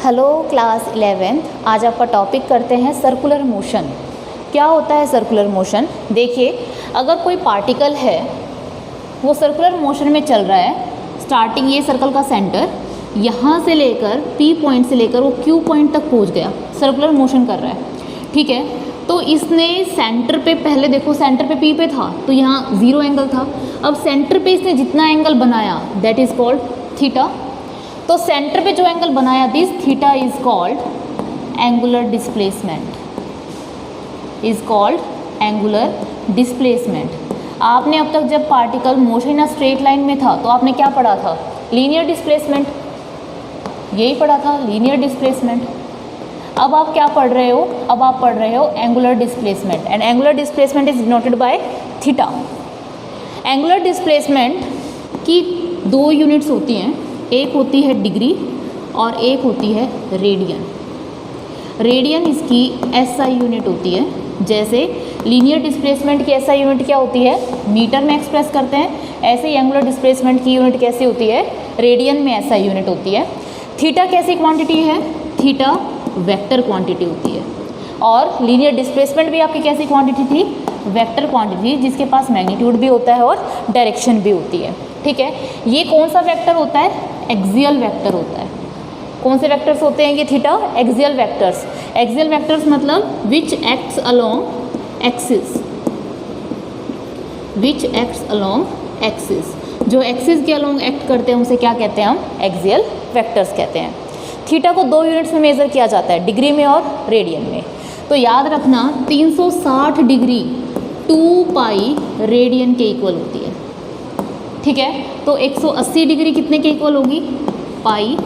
Hello class 11। आज आपका topic करते हैं सर्कुलर मोशन। क्या होता है सर्कुलर मोशन? देखिए, अगर कोई पार्टिकल है वो सर्कुलर मोशन में चल रहा है, स्टार्टिंग ये सर्कल का सेंटर यहाँ से लेकर P पॉइंट से लेकर वो Q पॉइंट तक पहुँच गया, सर्कुलर मोशन कर रहा है, ठीक है। तो इसने सेंटर पे, पहले देखो सेंटर पे P पे था तो यहाँ 0 एंगल था। अब सेंटर पे इसने जितना एंगल बनाया दैट इज़ कॉल्ड थीटा। तो सेंटर पे जो एंगल बनाया this theta is called angular displacement, is called angular displacement. आपने अब तक जब particle motion in straight line में था तो आपने क्या पढ़ा था? लीनियर डिस्प्लेसमेंट, यही पढ़ा था, लीनियर डिस्प्लेसमेंट। अब आप क्या पढ़ रहे हो? अब आप पढ़ रहे हो angular displacement, and angular displacement is denoted by theta. Angular displacement की दो यूनिट्स होती हैं, एक होती है डिग्री और एक होती है रेडियन। रेडियन इसकी एसआई यूनिट होती है। जैसे लीनियर डिस्प्लेसमेंट की एसआई यूनिट क्या होती है? मीटर में एक्सप्रेस करते हैं, ऐसे ही एंगुलर डिस्प्लेसमेंट की यूनिट कैसे होती है? रेडियन में एसआई यूनिट होती है। थीटा कैसी क्वांटिटी है? थीटा वेक्टर क्वांटिटी होती है। और लीनियर डिस्प्लेसमेंट भी आपकी कैसी क्वांटिटी थी? वेक्टर क्वांटिटी, जिसके पास मैग्नीट्यूड भी होता है और डायरेक्शन भी होती है, ठीक है। ये कौन सा वेक्टर होता है? एक्सियल वेक्टर होता है। कौन से वेक्टर्स होते हैं ये theta? Axial vectors. Axial vectors मतलब which acts along axis, which acts along axis, जो एक्सिस के अलोंग एक्ट करते हैं उसे क्या कहते हैं हम? एक्सियल वेक्टर्स कहते हैं। थीटा को दो यूनिट्स में मेजर किया जाता है, डिग्री में और रेडियन में। तो याद रखना 360 डिग्री 2 पाई रेडियन के इक्वल होती है, ठीक है। तो 180 डिग्री कितने के इक्वल होगी? पाई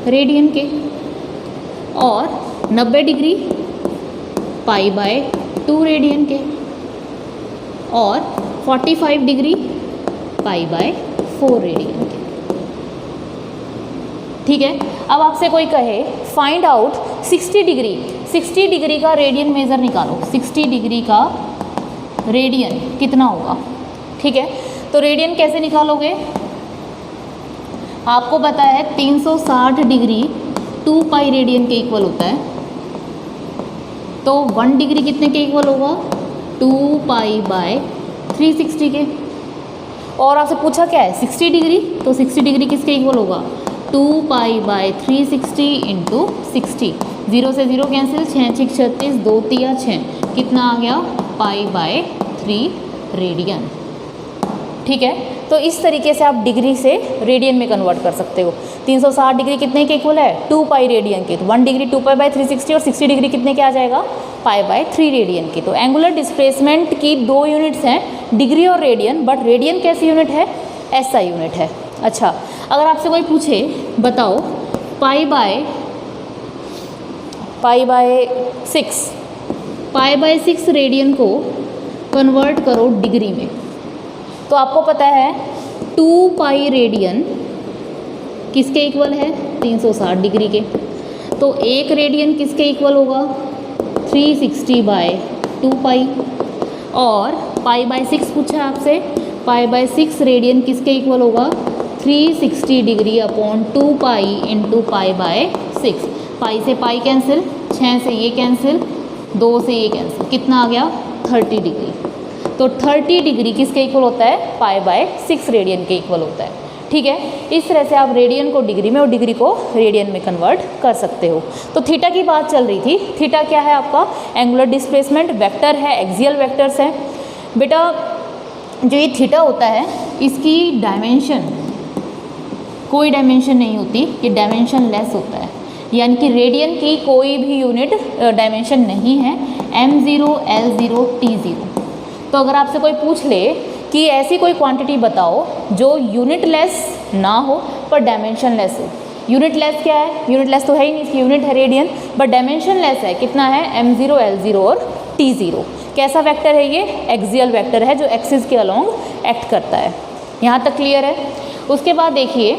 रेडियन के। और 90 डिग्री पाई बाय 2 रेडियन के। और 45 डिग्री पाई बाय 4 रेडियन के, ठीक है। अब आपसे कोई कहे फाइंड आउट 60 डिग्री, 60 डिग्री का रेडियन मेज़र निकालो, 60 डिग्री का रेडियन कितना होगा, ठीक है। तो रेडियन कैसे निकालोगे? आपको पता है 360 डिग्री 2 पाई रेडियन के इक्वल होता है। तो 1 डिग्री कितने के इक्वल होगा? 2 पाई बाय 360 के। और आपसे पूछा क्या है? 60 डिग्री, तो 60 डिग्री किसके इक्वल होगा? 2 पाई बाय 360 इंटू 60। 0 से 0 कैंसिल, 6 6 36, 2 तिया 6, कितना आ गया? पाई बाय 3 रेडियन, ठीक है। तो इस तरीके से आप डिग्री से रेडियन में कन्वर्ट कर सकते हो। 360 डिग्री कितने के इक्वल है? 2 पाई रेडियन के। तो 1 डिग्री 2 पाई बाय 360 और 60 डिग्री कितने के आ जाएगा? पाई बाय 3 रेडियन की। तो एंगुलर डिस्प्लेसमेंट की दो यूनिट्स हैं, डिग्री और रेडियन, बट रेडियन कैसी यूनिट है? एसआई यूनिट है। अच्छा, अगर आपसे कोई पूछे बताओ pi by 6, pi by 6 radian को कन्वर्ट करो डिग्री में, तो आपको पता है 2 पाई रेडियन किसके इक्वल है? 360 डिग्री के। तो एक रेडियन किसके इक्वल होगा? 360 बाय 2 पाई। और पाई बाय 6 पूछा है आपसे, पाई बाय 6 रेडियन किसके इक्वल होगा? 360 degree upon 2 pi into pi by 6। पाई से पाई कैंसिल, 6 से ये कैंसिल, 2 से ये कैंसिल, कितना आ गया? 30 डिग्री। तो 30 डिग्री किसके इक्वल होता है? पाई बाय 6 रेडियन के इक्वल होता है, ठीक है। इस तरह से आप रेडियन को डिग्री में और डिग्री को रेडियन में कन्वर्ट कर सकते हो। तो थीटा की बात चल रही थी। थीटा क्या है आपका? एंगुलर डिस्प्लेसमेंट वेक्टर है, एक्सियल वेक्टर्स है। बेटा जो ये थीटा होता है इसकी डायमेंशन, कोई डायमेंशन नहीं होती, ये डायमेंशन लेस होता है। यानी कि रेडियन की कोई भी यूनिट डायमेंशन नहीं है, m0, l0, t0। तो अगर आपसे कोई पूछ ले कि ऐसी कोई क्वांटिटी बताओ जो यूनिट लेस ना हो पर डायमेंशन लेस हो। यूनिट लेस क्या है? यूनिट लेस तो है ही नहीं, इसकी यूनिट है रेडियन, बट डायमेंशन लेस है। कितना है? m0, l0 और t0। कैसा वेक्टर है ये? एक्सियल वेक्टर है जो एक्सिस के अलोंग एक्ट करता है। यहाँ तक क्लियर है? उसके बाद देखिए,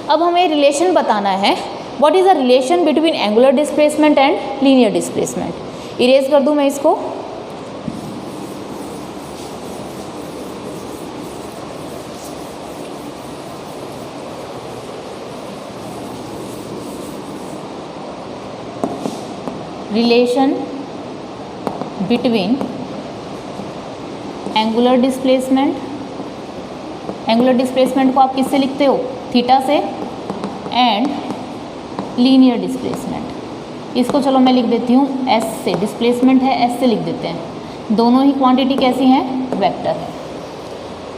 अब हमें रिलेशन बताना है। What is the relation between angular displacement and linear displacement? Erase कर दूँ मैं इसको। Relation between angular displacement, angular displacement को आप किससे लिखते हो, थीटा से, एंड लीनियर डिस्प्लेसमेंट, इसको चलो मैं लिख देती हूँ एस से, डिस्प्लेसमेंट है एस से लिख देते हैं, दोनों ही क्वांटिटी कैसी हैं, वेक्टर है।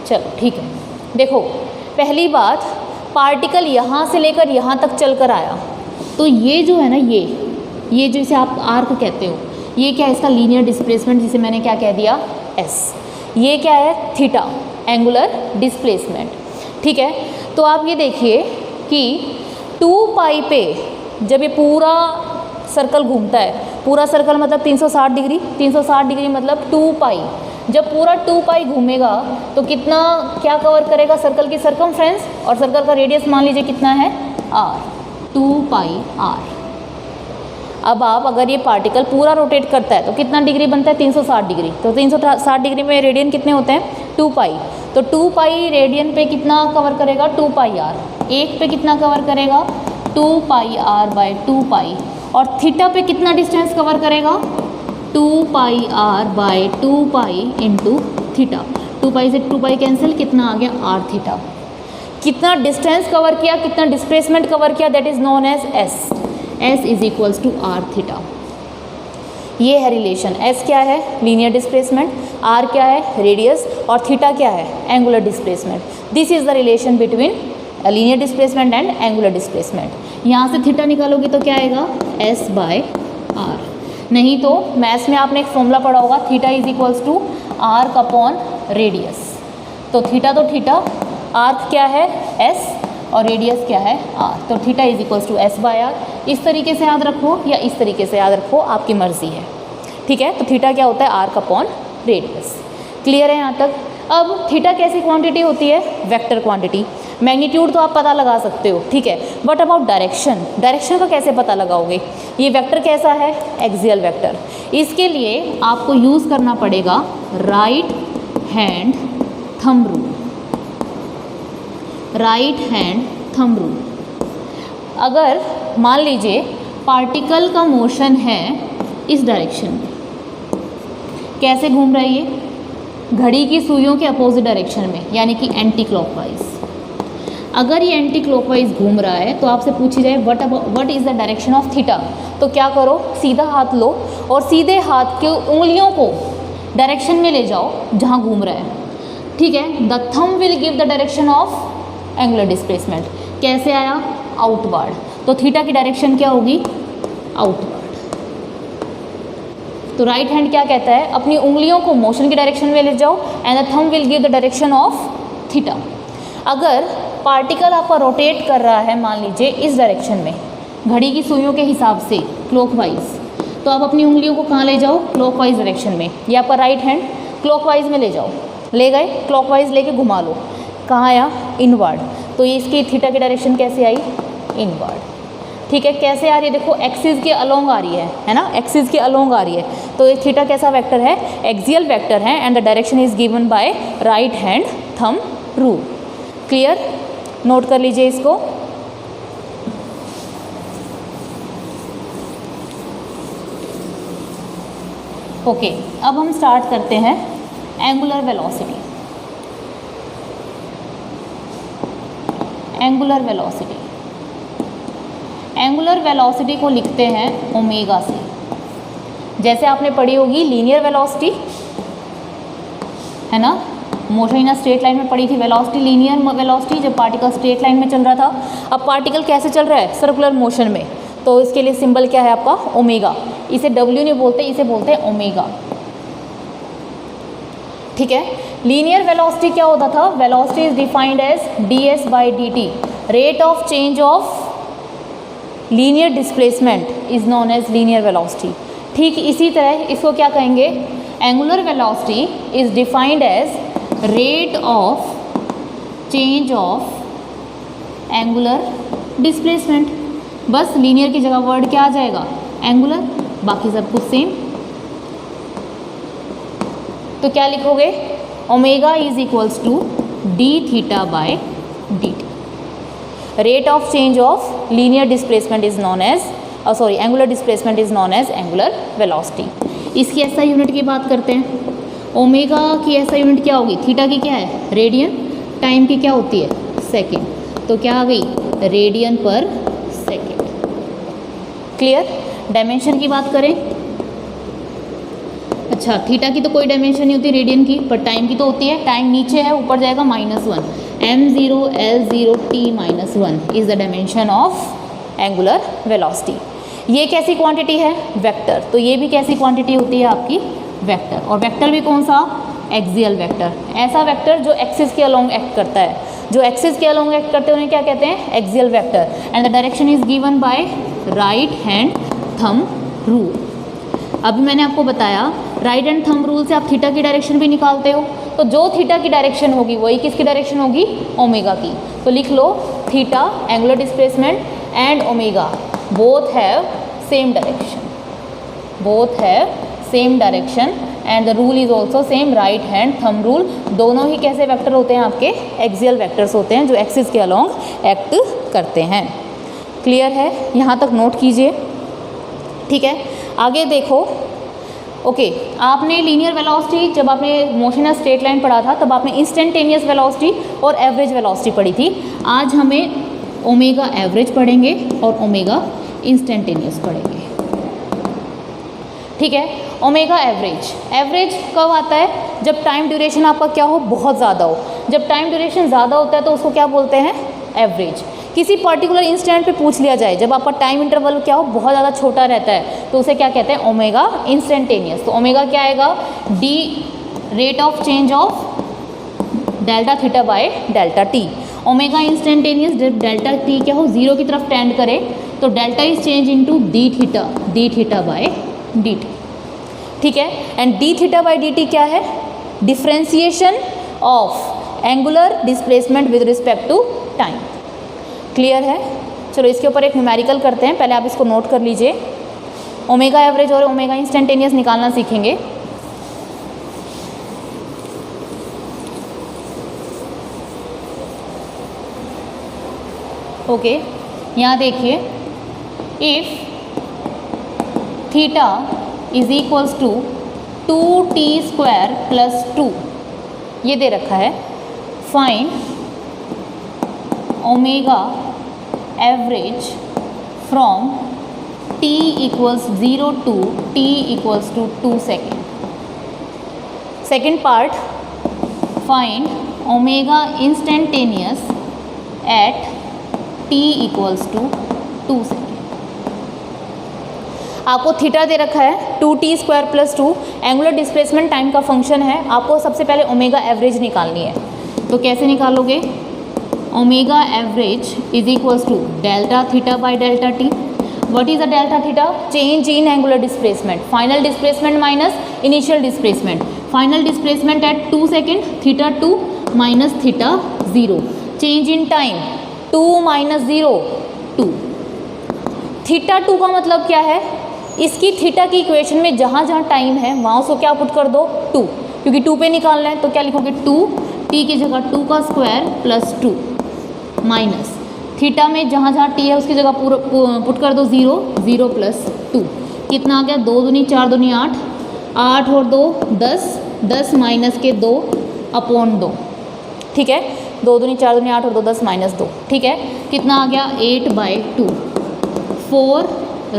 चलो ठीक है, देखो पहली बात, पार्टिकल यहाँ से लेकर यहाँ तक चलकर आया, तो ये जो है ना, ये जो इसे आप आर्क कहते हो, ये क्या है, इसका लीनियर डिस्प्लेसमेंट, जिसे मैंने क्या कह दिया, एस। ये क्या है, थीटा, एंगुलर डिस्प्लेसमेंट। ठीक है, तो आप ये देखिए कि 2 पाई पे जब ये पूरा सर्कल घूमता है, पूरा सर्कल मतलब 360 डिग्री, 360 डिग्री मतलब 2 पाई, जब पूरा 2 पाई घूमेगा तो कितना क्या कवर करेगा, सर्कल की सरकमफ्रेंस, और सर्कल का रेडियस मान लीजिए कितना है, आर, 2 पाई आर। अब आप अगर ये पार्टिकल पूरा रोटेट करता है तो कितना डिग्री बनता है, 360 डिग्री, तो 360 डिग्री में रेडियन कितने होते हैं, 2 पाई, तो 2 पाई रेडियन पे कितना कवर करेगा, 2 पाई आर, एक पे कितना कवर करेगा, 2 पाई आर बाय 2 पाई, और थीटा पे कितना डिस्टेंस कवर करेगा, 2 pi R by 2 pi into theta, 2 pi से 2 पाई कैंसिल, कितना आ गया, आर थीटा। कितना डिस्टेंस कवर किया, कितना डिस्प्लेसमेंट कवर किया, that is known as S, S is equals to R theta. ये है रिलेशन, एस क्या है, लीनियर डिस्प्लेसमेंट, आर क्या है, रेडियस, और थीटा क्या है, angular displacement. This is the relation between linear displacement and angular displacement. यहाँ से थीटा निकालोगे तो क्या आएगा, एस बाय आर, नहीं तो मैथ्स में आपने एक फॉर्मूला पढ़ा होगा, theta is equals to arc upon radius, तो थीटा तो थीटा, आर्क क्या है, एस, और रेडियस क्या है, आर, तो theta is equals to S by R. इस तरीके से याद रखो या इस तरीके से याद रखो, आपकी मर्जी है। ठीक है, तो थीटा क्या होता है, आर्क अपॉन रेडियस। क्लियर है यहाँ तक। अब थीटा कैसी क्वांटिटी होती है, वेक्टर क्वांटिटी। मैग्नीट्यूड तो आप पता लगा सकते हो, ठीक है, बट अबाउट डायरेक्शन, डायरेक्शन का कैसे पता लगाओगे, ये वेक्टर कैसा है, एक्सियल वेक्टर। इसके लिए आपको यूज़ करना पड़ेगा right hand thumb rule, right hand thumb rule. अगर मान लीजिए पार्टिकल का मोशन है इस डायरेक्शन में, कैसे घूम रहा है ये, घड़ी की सुइयों के अपोजिट डायरेक्शन में, यानी कि एंटी क्लॉकवाइज। अगर ये एंटी क्लॉकवाइज घूम रहा है तो आपसे पूछी जाए what is the direction of theta, तो क्या करो, सीधा हाथ लो और सीधे हाथ के उंगलियों को डायरेक्शन में ले जाओ जहाँ घूम रहा है। ठीक है, the thumb will give the direction of angular displacement. कैसे आया, आउटवर्ड, तो थीटा की डायरेक्शन क्या होगी, आउटवर्ड। तो राइट हैंड क्या कहता है, अपनी उंगलियों को मोशन की डायरेक्शन में ले जाओ and the thumb will give the direction of theta. अगर पार्टिकल आपका रोटेट कर रहा है मान लीजिए इस डायरेक्शन में, घड़ी की सुइयों के हिसाब से क्लॉकवाइज, तो आप अपनी उंगलियों को कहाँ ले जाओ, क्लॉकवाइज डायरेक्शन में। ये आपका राइट हैंड क्लॉकवाइज में ले जाओ, ले गए, क्लॉकवाइज लेके घुमा लो, कहाँ आया, इनवर्ड, तो ये इसकी थीटा की डायरेक्शन कैसे आई, इनवर्ड। ठीक है, कैसे आ रही है, देखो एक्सिस के अलोंग आ रही है ना, एक्सिस के अलोंग आ रही है, तो ये थीटा कैसा वेक्टर है, एक्सियल वेक्टर है, and the direction is given by right hand thumb rule. Clear, note कर लीजिए इसको। ओके, अब हम स्टार्ट करते हैं angular velocity. Angular velocity, angular velocity को लिखते हैं ओमेगा से। जैसे आपने पढ़ी होगी लीनियर वेलोसिटी, है ना, मोशन इन स्ट्रेट लाइन में पढ़ी थी वेलोसिटी, लीनियर वेलोसिटी, जब पार्टिकल स्ट्रेट लाइन में चल रहा था। अब पार्टिकल कैसे चल रहा है, सर्कुलर मोशन में, तो इसके लिए सिंबल क्या है आपका, ओमेगा। इसे डब्ल्यू नहीं बोलते, इसे बोलते हैं ओमेगा। ठीक है, लीनियर वेलोसिटी क्या होता था, velocity is defined as ds by dt, rate of change of linear displacement is known as linear velocity. ठीक इसी तरह इसको क्या कहेंगे, angular velocity is defined as rate of change of angular displacement. बस लीनियर की जगह वर्ड क्या आ जाएगा, एंगुलर, बाकी सब कुछ सेम। तो क्या लिखोगे, omega is equals to D theta by D T. Rate of change of linear displacement is known as angular displacement is known as angular velocity. इसकी एसआई यूनिट की बात करते हैं। ओमेगा की एसआई यूनिट क्या होगी? थीटा की क्या है? रेडियन। टाइम की क्या होती है? सेकेंड। तो क्या आ गई? रेडियन पर सेकेंड। क्लियर? डायमेंशन की बात करें, अच्छा थीटा की तो कोई डायमेंशन नहीं होती रेडियन की, पर टाइम की तो होती है। टाइम नीचे है, ऊपर जाएगा -1। m0 l0 t -1 is the dimension of angular velocity. ये कैसी क्वांटिटी है? वेक्टर। तो ये भी कैसी क्वांटिटी होती है आपकी? वेक्टर। और वेक्टर भी कौन सा? Axial vector. ऐसा वेक्टर जो एक्सिस के अलोंग एक्ट करता है। जो एक्सिस के अलोंग एक्ट करते हैं उन्हें क्या कहते हैं? Axial vector. And the direction is given by right hand thumb rule. अभी मैंने आपको बताया राइट हैंड थंब रूल से आप थीटा की डायरेक्शन भी निकालते हो। तो जो थीटा की डायरेक्शन होगी वही किसकी डायरेक्शन होगी? ओमेगा की। तो लिख लो theta angular displacement and omega both have same direction, both have same direction and the rule is also same, right hand thumb rule. दोनों ही कैसे वेक्टर होते हैं? आपके एक्सियल वेक्टर्स होते हैं जो एक्सिस के अलोंग एक्ट करते हैं। क्लियर है? यहाँ तक नोट कीजिए। ठीक है, आगे देखो। ओके, आपने लीनियर वेलोसिटी, जब आपने मोशन ऑफ स्ट्रेट लाइन पढ़ा था तब आपने इंस्टेंटेनियस वेलोसिटी और एवरेज वेलोसिटी पढ़ी थी। आज हमें ओमेगा एवरेज पढ़ेंगे और ओमेगा इंस्टेंटेनियस पढ़ेंगे। ठीक है, ओमेगा एवरेज। एवरेज कब आता है? जब टाइम ड्यूरेशन आपका क्या हो? बहुत ज़्यादा हो। जब टाइम ड्यूरेशन ज़्यादा होता है तो उसको क्या बोलते हैं? एवरेज। किसी पर्टिकुलर इंस्टेंट पे पूछ लिया जाए, जब आपका टाइम इंटरवल क्या हो? बहुत ज़्यादा छोटा रहता है, तो उसे क्या कहते हैं? Omega instantaneous. तो ओमेगा क्या आएगा? D rate of change of delta theta by delta T. Omega instantaneous जब डेल्टा टी क्या हो? 0 की तरफ टेंड करे तो delta is change into D theta by D T. ठीक है, and D theta by D T क्या है? Differentiation of angular displacement with respect to time. Clear है? चलो इसके ऊपर एक न्यूमेरिकल करते हैं, पहले आप इसको नोट कर लीजिए। ओमेगा एवरेज और ओमेगा इंस्टेंटेनियस निकालना सीखेंगे। ओके, यहाँ देखिए, if theta is equals to 2t² + 2, ये दे रखा है। Find omega average from t = 0 to t = 2 second. Second part, find omega instantaneous at t = 2 second. आपको थीटा दे रखा है 2t² + 2, एंगुलर डिस्प्लेसमेंट टाइम का फंक्शन है। आपको सबसे पहले ओमेगा एवरेज निकालनी है। तो कैसे निकालोगे? Omega average is equals to delta theta by delta T. What is the delta theta? Change in angular displacement, final displacement minus initial displacement. Final displacement at 2 second, theta 2 minus theta 0। Change in time 2 - 0 2। Theta 2 का मतलब क्या है? इसकी theta की equation में जहाँ जहाँ time है वहाँ उसको क्या पुट कर दो? 2, क्योंकि 2 पे निकालना है। तो क्या लिखोगे? 2 t की जगह 2 का स्क्वायर + 2 माइनस थीटा में जहाँ जहाँ t है उसकी जगह पुट कर दो 0 + 2। कितना आ गया? 2 दूनी 4 दूनी 8, 8 और 2 10, 10 माइनस के 2 अपॉन 2। ठीक है, 2 दूनी 4 दूनी 8 और 2 10 - 2। ठीक है, कितना आ गया? 8/2। 4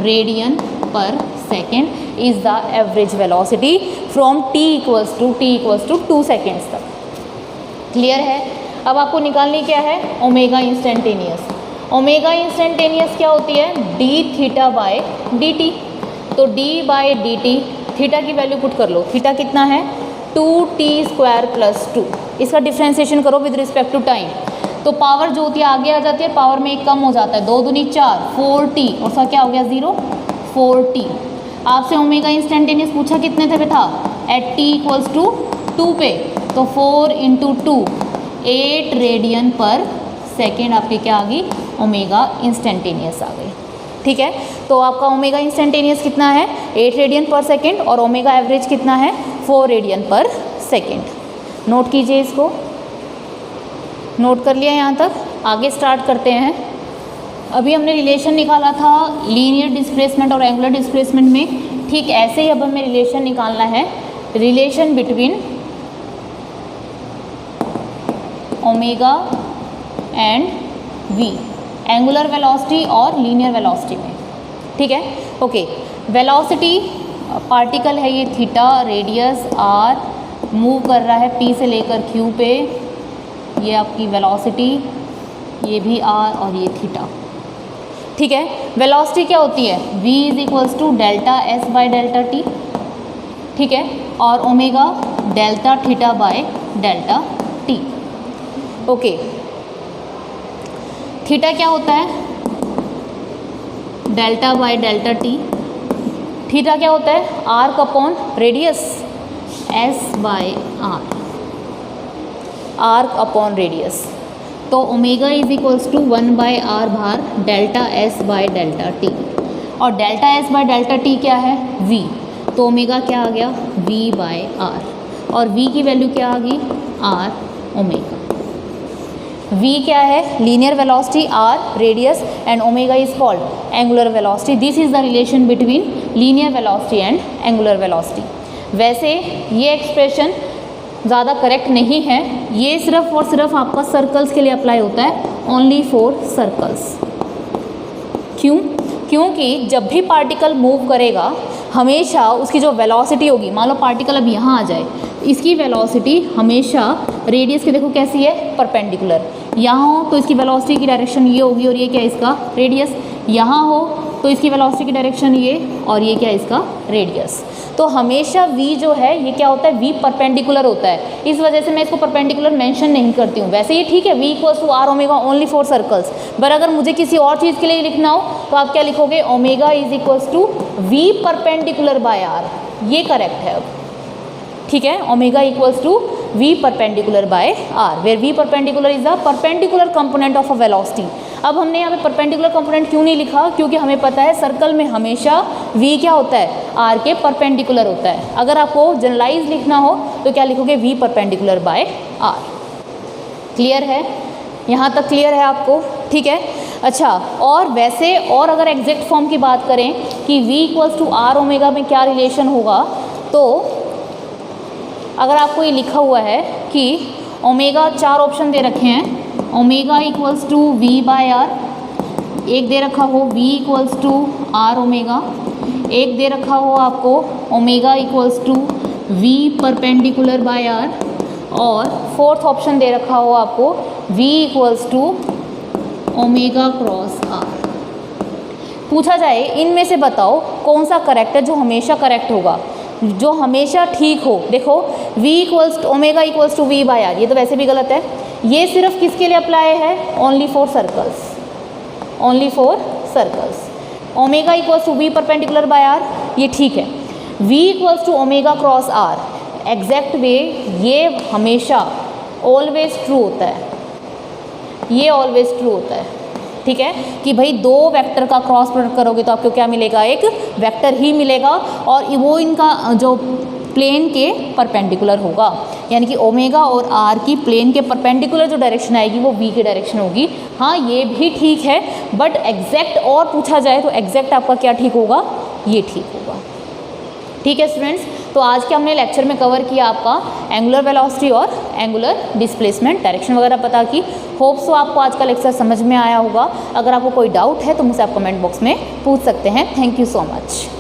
रेडियन पर second is the average velocity from t = 2 seconds तक। क्लियर है? अब आपको निकालनी क्या है? Omega instantaneous. ओमेगा इंस्टेंटेनियस क्या होती है? d theta by dt। तो d बाय dt, थीटा की वैल्यू पुट कर लो। थीटा कितना है? 2t² + 2। इसका डिफ्रेंसिएशन करो विद रिस्पेक्ट टू टाइम। तो पावर जो होती है आगे आ जाती है, पावर में एक कम हो जाता है। 2 दूनी 4, 4t और सा क्या हो गया? 0, 4t। आपसे ओमेगा इंस्टेंटेनियस पूछा कितने थे बेटा? एट t = 2 पे, तो 4 × 2 8 रेडियन पर सेकेंड आपकी क्या आ गई? ओमेगा इंस्टेंटेनियस आ गई। ठीक है, तो आपका ओमेगा इंस्टेंटेनियस कितना है? 8 रेडियन पर सेकेंड, और ओमेगा एवरेज कितना है? 4 रेडियन पर सेकेंड। नोट कीजिए, इसको नोट कर लिया यहाँ तक। आगे स्टार्ट करते हैं। अभी हमने रिलेशन निकाला था लीनियर डिस्प्लेसमेंट और एंगुलर डिस्प्लेसमेंट में, ठीक ऐसे ही अब हमें रिलेशन निकालना है, relation between omega and V, angular velocity और लीनियर वेलोसिटी में, ठीक है। ओके, वेलोसिटी पार्टिकल है ये थीटा, रेडियस आर, मूव कर रहा है पी से लेकर क्यू पे, ये आपकी वेलोसिटी, ये भी आर और ये थीटा, ठीक है। वेलोसिटी क्या होती है, v is equals to delta S by delta T, ठीक है, और omega delta theta by delta T. Okay, theta क्या होता है, delta by delta T, theta क्या होता है, arc upon radius, S by R, arc upon radius. तो omega is equals to 1 by R भार delta S by delta T, और delta S by delta T क्या है, v, तो omega क्या आ गया, v बाय आर, और v की वैल्यू क्या आ गई, r ओमेगा। v क्या है, linear velocity, r radius and omega is called angular velocity. This is the relation between linear velocity and angular velocity. वैसे ये एक्सप्रेशन ज़्यादा करेक्ट नहीं है, ये सिर्फ और सिर्फ आपका सर्कल्स के लिए अप्लाई होता है, ओनली फॉर सर्कल्स। क्यों, क्योंकि जब भी पार्टिकल मूव करेगा हमेशा उसकी जो वेलोसिटी होगी, मान लो पार्टिकल अब यहाँ आ जाए, इसकी वेलोसिटी हमेशा रेडियस के देखो कैसी है, परपेंडिकुलर, यहाँ हो तो इसकी वेलोसिटी की डायरेक्शन ये होगी और ये क्या है इसका रेडियस, यहाँ हो तो इसकी वेलोसिटी की डायरेक्शन ये और ये क्या है इसका रेडियस। तो हमेशा v जो है ये क्या होता है, v परपेंडिकुलर होता है, इस वजह से मैं इसको परपेंडिकुलर मेंशन नहीं करती हूँ। वैसे ये ठीक है, v equals to R omega only for circles, पर अगर मुझे किसी और चीज़ के लिए लिखना हो तो आप क्या लिखोगे, omega is equals to v perpendicular by R, ये करेक्ट है अब, ठीक है। Omega equals to v perpendicular by R, where v perpendicular is the perpendicular component of a velocity. अब हमने यहाँ पे परपेंडिकुलर कंपोनेंट क्यों नहीं लिखा, क्योंकि हमें पता है सर्कल में हमेशा v क्या होता है, r के परपेंडिकुलर होता है। अगर आपको जनरलाइज लिखना हो तो क्या लिखोगे, v perpendicular bye r। Clear है, यहाँ तक क्लियर है आपको, ठीक है। अच्छा, और वैसे और अगर एग्जैक्ट फॉर्म की बात करें कि v equals to R omega में क्या रिलेशन होगा, तो अगर आपको ये लिखा हुआ है कि ओमेगा, चार ऑप्शन दे रखे हैं, omega equals to v by R, एक दे रखा हो v equals to R omega, एक दे रखा हो आपको omega equals to v perpendicular by R, और फोर्थ ऑप्शन दे रखा हो आपको v equals to omega cross R. पूछा जाए इनमें से बताओ कौन सा करेक्ट है, जो हमेशा करेक्ट होगा, जो हमेशा ठीक हो। देखो v equals to omega equals to v by R, ये तो वैसे भी गलत है, ये सिर्फ किसके लिए अप्लाई है, only for circles, only for circles. Omega equals to v perpendicular by R, ये ठीक है। v equals to omega cross R, exact way, ये हमेशा ऑलवेज ट्रू होता है, ये ऑलवेज ट्रू होता है, ठीक है, कि भाई दो वेक्टर का क्रॉस प्रोडक्ट करोगे तो आपको क्या मिलेगा, एक वेक्टर ही मिलेगा, और वो इनका जो प्लेन के परपेंडिकुलर होगा, यानी कि ओमेगा और आर की प्लेन के परपेंडिकुलर जो डायरेक्शन आएगी वो v की डायरेक्शन होगी। हाँ, ये भी ठीक है, बट एग्जैक्ट और पूछा जाए तो एग्जैक्ट आपका क्या ठीक होगा, ये ठीक होगा। ठीक है स्टूडेंट्स, तो आज के हमने लेक्चर में कवर किया आपका एंगुलर वेलोसिटी और एंगुलर डिस्प्लेसमेंट, डायरेक्शन वगैरह पता की। होप सो आपको आज का लेक्चर समझ में आया होगा। अगर आपको कोई डाउट है तो मुझसे आप कमेंट बॉक्स में पूछ सकते हैं। Thank you so much.